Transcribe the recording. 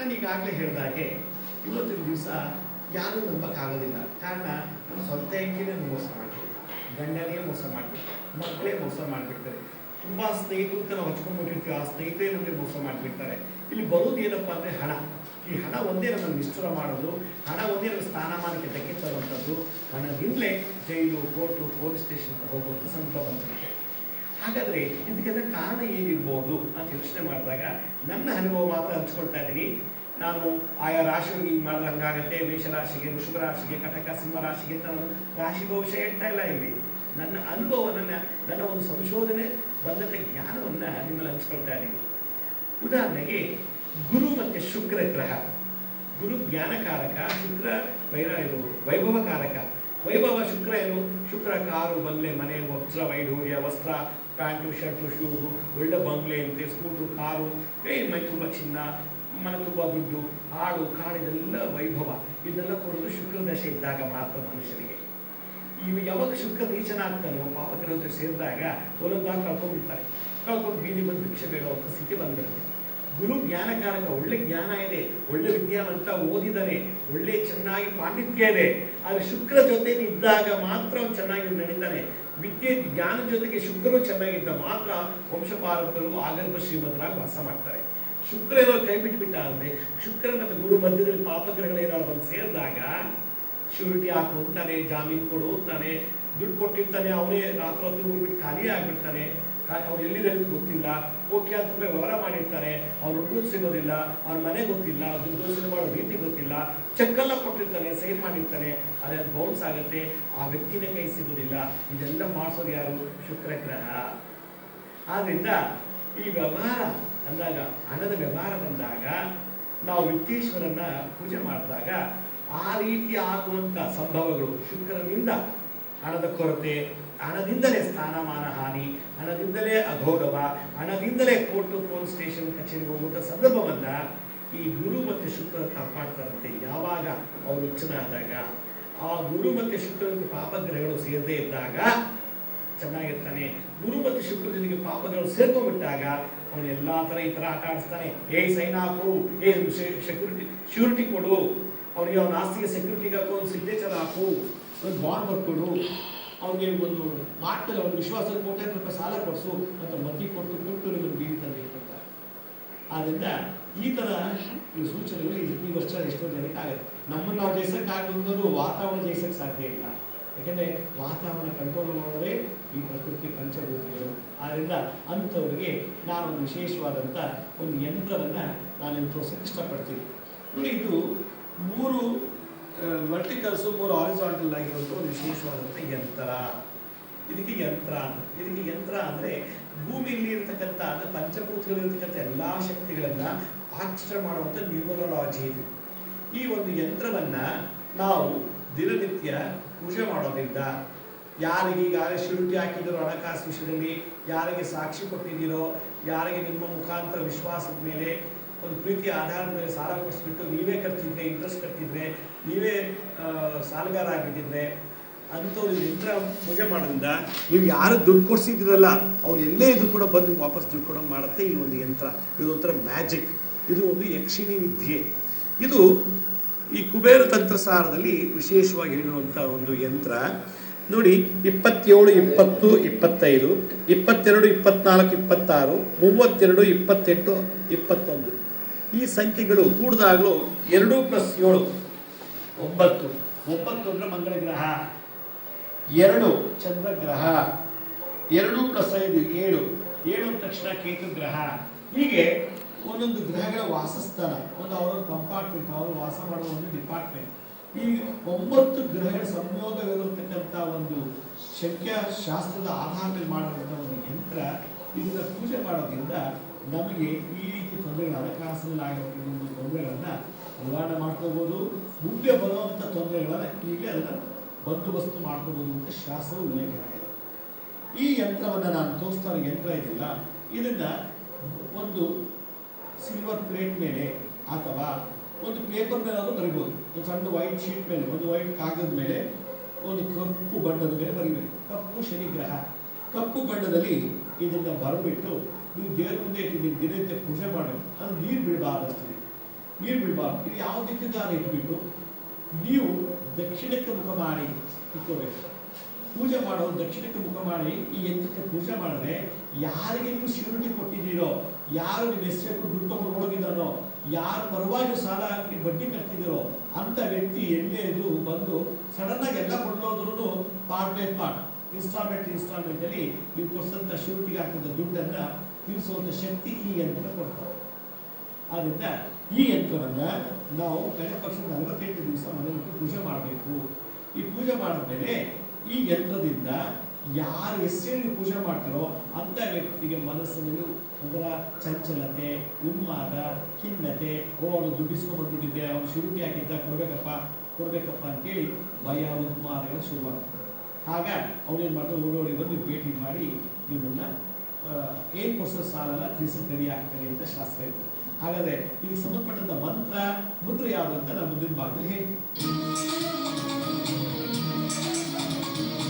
ನಾನು ಈಗಾಗಲೇ ಹೇಳಿದಾಗೆ ಇವತ್ತಿನ ದಿವಸ ಯಾರೂ ನಂಬಕ್ಕಾಗೋದಿಲ್ಲ. ಕಾರಣ ನಮ್ಮ ಸ್ವಂತ ಹೆಂಡತಿನೇ ಮೋಸ ಮಾಡ್ತೀವಿ, ಗಂಡನೇ ಮೋಸ ಮಾಡ್ತೀವಿ, ಮಕ್ಕಳೇ ಮೋಸ ಮಾಡಿಬಿಡ್ತಾರೆ. ತುಂಬ ಸ್ನೇಹಿತರು ಅಂತ ನಾವು ಹಚ್ಕೊಂಡ್ಬಿಟ್ಟಿರ್ತೀವಿ, ಆ ಸ್ನೇಹಿತರೇ ನಮಗೆ ಮೋಸ ಮಾಡಿಬಿಡ್ತಾರೆ. ಇಲ್ಲಿ ಬರೋದು ಏನಪ್ಪ ಅಂದರೆ ಹಣ. ಈ ಹಣ ಒಂದೇ ನಮ್ಮನ್ನು ನಿಷ್ಠುರ ಮಾಡೋದು, ಹಣ ಒಂದೇ ನಮ್ಮ ಸ್ಥಾನಮಾನಕ್ಕೆ ಧಕ್ಕೆ ತರುವಂಥದ್ದು. ಹಣದಿಂದಲೇ ಜೈಲು, ಕೋರ್ಟು, ಪೊಲೀಸ್ ಸ್ಟೇಷನ್ ಹೋಗುವಂಥ ಸಂದರ್ಭ ಬಂದಿರುತ್ತೆ. ಹಾಗಾದರೆ ಇದಕ್ಕೆಲ್ಲ ಕಾರಣ ಏನಿರ್ಬೋದು ಅಂತ ಯೋಚನೆ ಮಾಡಿದಾಗ ನನ್ನ ಅನುಭವ ಮಾತ್ರ ಹಂಚ್ಕೊಳ್ತಾ ಇದ್ದೀನಿ. ನಾನು ಆಯಾ ರಾಶಿಗೆ ಹಿಂಗೆ ಮಾಡಿದ್ರೆ ಹಂಗಾಗತ್ತೆ, ಮೇಷರಾಶಿಗೆ, ವೃಷಭ ರಾಶಿಗೆ, ಕಟಕ, ಸಿಂಹ ರಾಶಿಗೆ ಅಂತ ನಾನು ರಾಶಿ ಭವಿಷ್ಯ ಹೇಳ್ತಾ ಇಲ್ಲ. ಇಲ್ಲಿ ನನ್ನ ಅನುಭವ, ನನ್ನ ಒಂದು ಸಂಶೋಧನೆ ಬಂದಂಥ ಜ್ಞಾನವನ್ನು ನಿಮ್ಮಲ್ಲಿ ಹಂಚ್ಕೊಳ್ತಾ ಇದ್ದೀನಿ. ಉದಾಹರಣೆಗೆ ಗುರು ಮತ್ತು ಶುಕ್ರ ಗ್ರಹ. ಗುರು ಜ್ಞಾನಕಾರಕ, ಶುಕ್ರ ಇದು ವೈಭವಕಾರಕ. ವೈಭವ ಶುಕ್ರ ಏನು? ಶುಕ್ರ ಕಾರು, ಬಂಗ್ಲೆ, ಮನೆ, ವಜ್ರ, ವೈಢೂರ್ಯ, ವಸ್ತ್ರ, ಪ್ಯಾಂಟು, ಶರ್ಟು, ಶೂಸು, ಒಳ್ಳೆ ಬಂಗ್ಲೆ ಅಂತೆ, ಸ್ಕೂಟ್ರು, ಕಾರು, ಮೈ ತುಂಬ ಚಿನ್ನ, ಮನೆ ತುಂಬ ದುಡ್ಡು, ಹಾಡು ಕಾಡು, ಇದೆಲ್ಲ ವೈಭವ. ಇದೆಲ್ಲ ಕೊಡೋದು ಶುಕ್ರ ದಶೆ ಇದ್ದಾಗ ಮಾತ್ರ ಮನುಷ್ಯನಿಗೆ. ಇವು ಯಾವಾಗ ಶುಕ್ರ ನೀಚನಾಗ್ತಾನೋ, ಪಾಪಗ್ರಹ ಜೊತೆ ಸೇರಿದಾಗ ಒಂದೊಂದಾಗ ಕಳ್ಕೊಂಡ್ಬಿಡ್ತಾರೆ. ಕಳ್ಕೊಂಡು ಬೀದಿ ಬಂದು ಭಿಕ್ಷೆ ಬೇಡುವಂಥ ಸ್ಥಿತಿ ಬಂದ್ಬಿಡುತ್ತೆ. ಗುರು ಜ್ಞಾನಕಾರಕ, ಒಳ್ಳೆ ಜ್ಞಾನ ಇದೆ, ಒಳ್ಳೆ ವಿದ್ಯಾವಂತ, ಓದಿದ್ದಾನೆ, ಒಳ್ಳೆ ಚೆನ್ನಾಗಿ ಪಾಂಡಿತ್ಯ ಇದೆ. ಆದರೆ ಶುಕ್ರ ಜೊತೆ ಇದ್ದಾಗ ಮಾತ್ರ ಅವ್ನು ಚೆನ್ನಾಗಿ ನಡೀತಾನೆ. ವಿದ್ಯೆ ಜ್ಞಾನ ಜೊತೆಗೆ ಶುಕ್ರನು ಚೆನ್ನಾಗಿದ್ದ ಮಾತ್ರ ವಂಶಪಾರಂಪರ್ಯರು ಆಗರ್ಭ ಶ್ರೀಮಂತರಾಗಿ ವಾಸ ಮಾಡ್ತಾರೆ. ಶುಕ್ರ ಏನೋ ಕೈ ಬಿಟ್ಬಿಟ್ಟ ಅಂದರೆ, ಶುಕ್ರ ಮತ್ತು ಗುರು ಮಧ್ಯದಲ್ಲಿ ಪಾಪಗ್ರಹಗಳೇನಾದ್ರು ಬಂದು ಸೇರಿದಾಗ ಶ್ಯೂರಿಟಿ ಹಾಕು ಅಂತಾನೆ, ಜಾಮೀನು ಕೊಡು ಅಂತಾನೆ, ದುಡ್ಡು ಕೊಟ್ಟಿರ್ತಾನೆ, ಅವನೇ ರಾತ್ರಿ ಹೋಗ್ಬಿಟ್ಟು ಖಾಲಿ ಆಗಿಬಿಡ್ತಾನೆ. ಅವ್ನು ಎಲ್ಲಿದೆ ಗೊತ್ತಿಲ್ಲ, ಕೋಟ್ಯಾಂತರ ರೂಪಾಯಿ ವ್ಯವಹಾರ ಮಾಡಿರ್ತಾನೆ, ಅವ್ನು ಹುಡುಗರು ಸಿಗೋದಿಲ್ಲ, ಅವ್ನ ಮನೆ ಗೊತ್ತಿಲ್ಲ, ದುಡ್ಡು ದೋಷಣೆ ಮಾಡೋ ರೀತಿ ಗೊತ್ತಿಲ್ಲ, ಚೆಕ್ಕೆಲ್ಲ ಕೊಟ್ಟಿರ್ತಾನೆ, ಸೇವ್ ಮಾಡಿರ್ತಾನೆ, ಅದೇ ಬೌನ್ಸ್ ಆಗುತ್ತೆ, ಆ ವ್ಯಕ್ತಿನೇ ಕೈ ಸಿಗೋದಿಲ್ಲ. ಇದೆಲ್ಲ ಮಾಡಿಸೋದು ಯಾರು? ಶುಕ್ರ ಗ್ರಹ. ಆದ್ರಿಂದ ಈ ವ್ಯವಹಾರ ಅಂದಾಗ, ಹಣದ ವ್ಯವಹಾರ ಬಂದಾಗ ನಾವು ವಿತ್ತೇಶ್ವರನ್ನ ಪೂಜೆ ಮಾಡಿದಾಗ ಆ ರೀತಿ ಆಗುವಂಥ ಸಂಭವಗಳು ಶುಕ್ರನಿಂದ ಹಣದ ಕೊರತೆ, ಹಣದಿಂದಲೇ ಸ್ಥಾನಮಾನ ಹಾನಿ, ಹಣದಿಂದಲೇ ಅಗೌರವ, ಹಣದಿಂದಲೇ ಕೋರ್ಟು, ಪೊಲೀಸ್ ಸ್ಟೇಷನ್, ಕಚೇರಿಗೆ ಹೋಗುವಂಥ ಸಂದರ್ಭವನ್ನ ಈ ಗುರು ಮತ್ತು ಶುಕ್ರ ಕಾಪಾಡ್ತಾರಂತೆ. ಯಾವಾಗ ಅವರು ಉಚ್ಚನಾದಾಗ, ಆ ಗುರು ಮತ್ತು ಶುಕ್ರನಿಗೆ ಪಾಪಗ್ರಹಗಳು ಸೇರದೇ ಇದ್ದಾಗ ಚೆನ್ನಾಗಿರ್ತಾನೆ. ಗುರು ಮತ್ತು ಶುಕ್ರ ಜೊತೆಗೆ ಪಾಪಗಳು ಸೇರ್ಕೊಂಡ್ಬಿಟ್ಟಾಗ ಅವನು ಎಲ್ಲಾ ತರ ಈ ತರ ಆಟ ಆಡಿಸ್ತಾನೆ. ಸೈನ್ ಹಾಕು, ಶ್ಯೂರಿಟಿ ಕೊಡು, ಅವನಿಗೆ ಅವನ ಆಸ್ತಿಗೆ ಸೆಕ್ಯೂರಿಟಿಗೆ ಹಾಕು, ಒಂದು ಸಿಗ್ನೇಚರ್ ಹಾಕು, ಒಂದು ಬಾಂಡ್ ಬರ್ಕೊಡು, ಅವನಿಗೆ ಒಂದು ಮಾತಲ್ಲಿ ಅವ್ನ ವಿಶ್ವಾಸ ಕೋಟ್ಯಾಂತರ ರೂಪಾಯಿ ಸಾಲ ಕೊಡಿಸು ಅಂತ ಮತಿ ಕೊಟ್ಟು ನಿಮಗೆ ಬೀಳ್ತಾನೆ ಇರ್ತಾರೆ. ಆದ್ರಿಂದ ಈ ತರ ಸೂಚನೆಗಳು ಈ ವರ್ಷ ಎಷ್ಟೋ ಜನಕ್ಕೆ ಆಗುತ್ತೆ. ನಮ್ಮನ್ನು ನಾವು ಜಯಿಸಕ್ಕಾಗದವರು ವಾತಾವರಣ ಜಯಿಸಕ್ಕೆ ಸಾಧ್ಯ ಇಲ್ಲ. ಯಾಕೆಂದರೆ ವಾತಾವರಣ ಕಂಟ್ರೋಲ್ ಮಾಡೋದೇ ಈ ಪ್ರಕೃತಿ ಪಂಚಭೂತಗಳು. ಆದ್ದರಿಂದ ಅಂಥವ್ರಿಗೆ ನಾನೊಂದು ವಿಶೇಷವಾದಂಥ ಒಂದು ಯಂತ್ರವನ್ನು ನಾನು ತೋರಿಸೋಕ್ಕೆ ಇಷ್ಟಪಡ್ತೀನಿ. ನೋಡಿ, ಇದು 3 ವರ್ಟಿಕಲ್ಸು 3 ಹಾರಿಜಾಂಟಲ್ ಆಗಿರುವಂಥ ಒಂದು ವಿಶೇಷವಾದಂಥ ಯಂತ್ರ. ಇದಕ್ಕೆ ಯಂತ್ರ ಅಂತ. ಇದಕ್ಕೆ ಯಂತ್ರ ಅಂದರೆ ಭೂಮಿಯಲ್ಲಿ ಇರ್ತಕ್ಕಂಥ ಪಂಚಭೂತಗಳಿರ್ತಕ್ಕಂಥ ಎಲ್ಲ ಶಕ್ತಿಗಳನ್ನು ಆಚರಣೆ ಮಾಡುವಂಥ ನ್ಯೂಮರಾಲಜಿ ಇದು. ಈ ಒಂದು ಯಂತ್ರವನ್ನು ನಾವು ದಿನನಿತ್ಯ ಪೂಜೆ ಮಾಡೋದ್ರಿಂದ, ಯಾರಿಗೆ ಈಗಾಗಲೇ ಶ್ಯೂರಿಟಿ ಹಾಕಿದ್ದೀರೋ ಹಣಕಾಸು ವಿಷಯದಲ್ಲಿ, ಯಾರಿಗೆ ಸಾಕ್ಷಿ ಕೊಟ್ಟಿದ್ದೀರೋ, ಯಾರಿಗೆ ನಿಮ್ಮ ಮುಖಾಂತರ ವಿಶ್ವಾಸದ ಮೇಲೆ ಒಂದು ಪ್ರೀತಿಯ ಆಧಾರದ ಮೇಲೆ ಸಾಲ ಕೊಡಿಸ್ಬಿಟ್ಟು ನೀವೇ ಕಟ್ತಿದ್ರೆ, ಇಂಟ್ರೆಸ್ಟ್ ಕಟ್ತಿದ್ರೆ, ನೀವೇ ಸಾಲಗಾರ ಆಗಿದ್ದಿದ್ರೆ, ಅಂಥವ್ರು ಯಂತ್ರ ಪೂಜೆ ಮಾಡೋದ್ರಿಂದ ನೀವು ಯಾರು ದುಡ್ಡು ಕೊಡಿಸಿದ್ರಲ್ಲ ಅವ್ರು ಎಲ್ಲೇ ಇದ್ರು ಕೂಡ ಬಂದು ವಾಪಸ್ ದುಡ್ಡು ಕೊಡೋಂಗೆ ಮಾಡುತ್ತೆ ಈ ಒಂದು ಯಂತ್ರ. ಇದು ಒಂಥರ ಮ್ಯಾಜಿಕ್. ಇದು ಒಂದು ಯಕ್ಷಿಣಿ ವಿದ್ಯೆ. ಇದು ಈ ಕುಬೇರ ತಂತ್ರಸಾರದಲ್ಲಿ ವಿಶೇಷವಾಗಿ ಹೇಳುವಂಥ ಒಂದು ಯಂತ್ರ. ನೋಡಿ, 27, 20, 25, 22, 24, 26, 32, 28, 21 ಈ ಸಂಖ್ಯೆಗಳು ಕೂಡಿದಾಗಲೂ 2 + 7 9. 9 ಅಂದರೆ ಮಂಗಳ ಗ್ರಹ, 2 ಚಂದ್ರಗ್ರಹ, 2 + 5 7, 7 ಅಂದ ತಕ್ಷಣ ಕೇತು ಗ್ರಹ. ಹೀಗೆ ಒಂದೊಂದು ಗ್ರಹಗಳ ವಾಸಸ್ಥಾನ, ಒಂದು ಅವರ ಕಂಪಾರ್ಟ್ಮೆಂಟ್, ಅವರು ವಾಸ ಮಾಡುವ ಒಂದು ಡಿಪಾರ್ಟ್ಮೆಂಟ್. ಈ 9 ಗ್ರಹಗಳ ಸಂಯೋಗವಿರತಕ್ಕಂಥ ಒಂದು ಸಂಖ್ಯಾಶಾಸ್ತ್ರದ ಆಧಾರದಲ್ಲಿ ಮಾಡುವಂಥ ಒಂದು ಯಂತ್ರ. ಇದನ್ನ ಪೂಜೆ ಮಾಡೋದ್ರಿಂದ ನಮಗೆ ಈ ರೀತಿ ತೊಂದರೆಗಳು, ಹಣಕಾಸಿನಲ್ಲಿ ಆಗಿರುವ ತೊಂದರೆಗಳನ್ನು ನಿವಾರಣೆ ಮಾಡ್ಕೋಬೋದು. ಮುಂದೆ ಬರುವಂಥ ತೊಂದರೆಗಳನ್ನು ಈಗಲೇ ಅದನ್ನು ಬಂದೋಬಸ್ತು ಮಾಡ್ಕೋಬೋದು ಅಂತ ಶಾಸ್ತ್ರ ಉಲ್ಲೇಖ ಆಗಿದೆ. ಈ ಯಂತ್ರವನ್ನು ನಾನು ತೋರಿಸ್ತಾ ಇರೋ ಯಂತ್ರ ಇದೆಯಲ್ಲ, ಇದನ್ನು ಒಂದು ಸಿಲ್ವರ್ ಪ್ಲೇಟ್ ಮೇಲೆ ಅಥವಾ ಒಂದು ಪೇಪರ್ ಮೇಲೆ ಆದರೂ ಬರಿಬೋದು. ಒಂದು ಸಣ್ಣ ವೈಟ್ ಶೀಟ್ ಮೇಲೆ, ಒಂದು ವೈಟ್ ಕಾಗದ ಮೇಲೆ, ಒಂದು ಕಪ್ಪು ಬಣ್ಣದ ಮೇಲೆ ಬರಿಬೇಕು. ಕಪ್ಪು ಶನಿ ಗ್ರಹ. ಕಪ್ಪು ಬಣ್ಣದಲ್ಲಿ ಇದನ್ನು ಬರಬಿಟ್ಟು ನೀವು ದೇವರ ಮುಂದೆ ಇಟ್ಟು ದಿನನಿತ್ಯ ಪೂಜೆ ಮಾಡಬೇಕು. ಅದು ನೀರು ಬಿಡಬಾರ್ದಷ್ಟು. ನೀರು ಬಿಡಬಾರ್ದು. ಇದು ಯಾವ ದಿಕ್ಕಿಗಾರ ಇಟ್ಬಿಟ್ಟು ನೀವು ದಕ್ಷಿಣಕ್ಕೆ ಮುಖ ಮಾಡಿ ಇಟ್ಕೋಬೇಕು. ಪೂಜೆ ಮಾಡೋದು ದಕ್ಷಿಣಕ್ಕೆ ಮುಖ ಮಾಡಿ ಈ ಯಂತ್ರಕ್ಕೆ ಪೂಜೆ ಮಾಡಿದ್ರೆ ಯಾರಿಗೆ ನೀವು ಶ್ಯೂರಿಟಿ ಕೊಟ್ಟಿದ್ದೀರೋ, ಯಾರು ನಿಮ್ಮ ಹೆಸರು ದುಡ್ಡು ತಗೊಂಡು ಹೋಗಿದ್ದಾನೋ, ಯಾರ ಪರವಾಗಿ ಸಾಲ ಹಾಕಿ ಬಡ್ಡಿ ಕಟ್ತಿದ್ದೀರೋ ಅಂತ ವ್ಯಕ್ತಿ ಎಲ್ಲೇ ಇದು ಬಂದು ಸಡನ್ ಆಗಿ ಎಲ್ಲ ಕೊಂಡೋದ್ರೂ ಪಾರ್ಟ್ ಬೈ ಪಾರ್ಟ್ ಇನ್ಸ್ಟಾಲ್ಮೆಂಟ್ ಅಲ್ಲಿ ನೀವು ಕೊಡಿಸಂತ ಶ್ಯೂರಿಟಿಗೆ ಹಾಕಿದ ದುಡ್ಡನ್ನ ತೀರಿಸುವಂತ ಶಕ್ತಿ ಈ ಯಂತ್ರ ಕೊಡ್ತಾರೆ. ಆದ್ರಿಂದ ಈ ಯಂತ್ರವನ್ನ ನಾವು ಕಡೆ ಪಕ್ಷ 48 ದಿವಸ ಮನೆಯಲ್ಲಿ ಪೂಜೆ ಮಾಡಬೇಕು. ಈ ಪೂಜೆ ಮಾಡಿದ್ಮೇಲೆ ಈ ಯಂತ್ರದಿಂದ ಯಾರ ಹೆಸರಲ್ಲಿ ಪೂಜೆ ಮಾಡ್ತಾರೋ ಅಂತ ವ್ಯಕ್ತಿಗೆ ಮನಸ್ಸಿನಲ್ಲಿ ಅದರ ಚಂಚಲತೆ, ಉನ್ಮಾದ, ಖಿನ್ನತೆ, ಅವನು ದುಡ್ಡಿಸ್ಕೊಂಡು ಬಂದ್ಬಿಟ್ಟಿದ್ದೆ, ಅವನು ಶುರುಟಿ ಹಾಕಿದ್ದ ಕೊಡ್ಬೇಕಪ್ಪ ಅಂತೇಳಿ ಭಯ ಉನ್ಮಾದಗಳು ಶುರುವಾಗ್ತದೆ. ಆಗ ಅವನೇನು ಮಾಡ್ತಾರೆ, ಓಡೋಡಿ ಬಂದು ಭೇಟಿ ಮಾಡಿ ಇವನ್ನ ಏನು ಕೊಡ್ಸೋ ಸಾಲಲ್ಲ ತೀರ್ಸಕ್ಕೆ ರೆಡಿ ಆಗ್ತಾನೆ ಅಂತ ಶಾಸ್ತ್ರ ಇದೆ. ಹಾಗಾದ್ರೆ ಇದಕ್ಕೆ ಸಂಬಂಧಪಟ್ಟಂತ ಮಂತ್ರ ಮುದ್ರೆ ಯಾವುದು ಅಂತ ನಾನು ಮುಂದಿನ ಭಾಗದಲ್ಲಿ ಹೇಳ್ತೀನಿ.